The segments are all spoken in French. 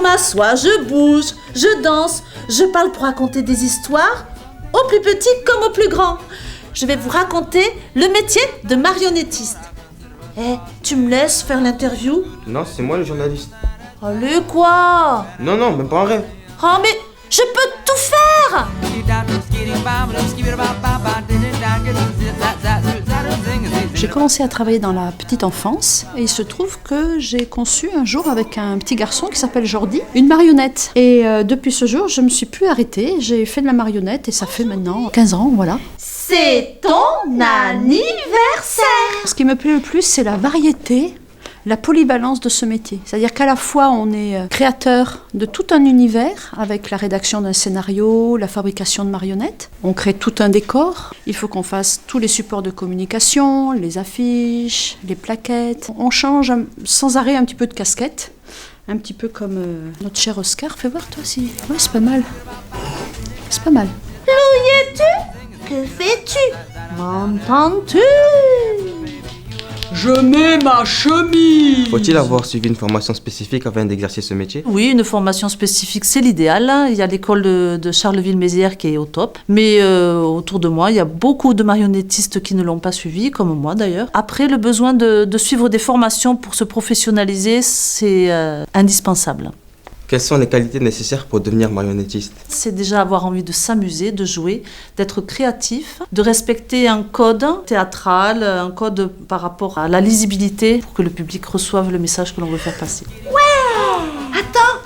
m'assois, je bouge, je danse, je parle pour raconter des histoires, aux plus petits comme aux plus grands. Je vais vous raconter le métier de marionnettiste. Tu me laisses faire l'interview? Non, c'est moi le journaliste. Allez, quoi? Non, même pas un rêve. Oh, mais je peux tout faire! J'ai commencé à travailler dans la petite enfance et il se trouve que j'ai conçu un jour avec un petit garçon qui s'appelle Jordi une marionnette. Et depuis ce jour, je ne me suis plus arrêtée. J'ai fait de la marionnette et ça fait maintenant 15 ans, voilà. C'est ton anniversaire! Ce qui me plaît le plus, c'est la variété, la polyvalence de ce métier. C'est-à-dire qu'à la fois, on est créateur de tout un univers avec la rédaction d'un scénario, la fabrication de marionnettes. On crée tout un décor. Il faut qu'on fasse tous les supports de communication, les affiches, les plaquettes. On change sans arrêt un petit peu de casquette. Un petit peu comme notre cher Oscar. Fais voir toi aussi. Ouais, c'est pas mal. C'est pas mal. Où es-tu? Que fais-tu? M'entends-tu? Je mets ma chemise. Faut-il avoir suivi une formation spécifique afin d'exercer ce métier? Oui, une formation spécifique, c'est l'idéal. Il y a l'école de Charleville-Mézières qui est au top. Mais autour de moi, il y a beaucoup de marionnettistes qui ne l'ont pas suivi, comme moi d'ailleurs. Après, le besoin de suivre des formations pour se professionnaliser, c'est indispensable. Quelles sont les qualités nécessaires pour devenir marionnettiste? C'est déjà avoir envie de s'amuser, de jouer, d'être créatif, de respecter un code théâtral, un code par rapport à la lisibilité pour que le public reçoive le message que l'on veut faire passer. Ouais! Attends!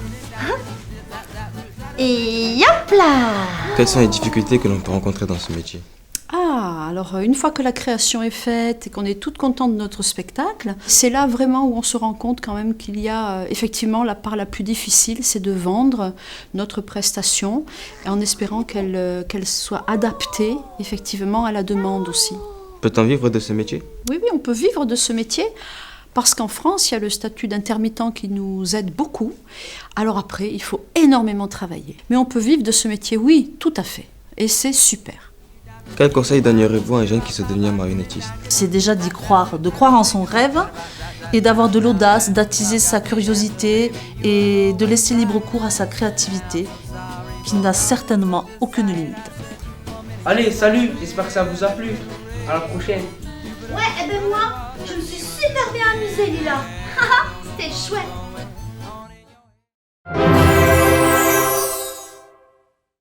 Et hop là! Quelles sont les difficultés que l'on peut rencontrer dans ce métier? Alors une fois que la création est faite et qu'on est toutes contentes de notre spectacle, c'est là vraiment où on se rend compte quand même qu'il y a effectivement la part la plus difficile, c'est de vendre notre prestation en espérant qu'elle soit adaptée effectivement à la demande aussi. Peut-on vivre de ce métier? Oui, on peut vivre de ce métier. Parce qu'en France, il y a le statut d'intermittent qui nous aide beaucoup. Alors après, il faut énormément travailler. Mais on peut vivre de ce métier, oui, tout à fait. Et c'est super. Quel conseil donneriez-vous à un jeune qui souhaite devenir marionnettiste? C'est déjà d'y croire, de croire en son rêve et d'avoir de l'audace, d'attiser sa curiosité et de laisser libre cours à sa créativité qui n'a certainement aucune limite. Allez, salut, j'espère que ça vous a plu. À la prochaine. Ouais, et ben moi, je me suis super bien amusée, Lila. C'était chouette.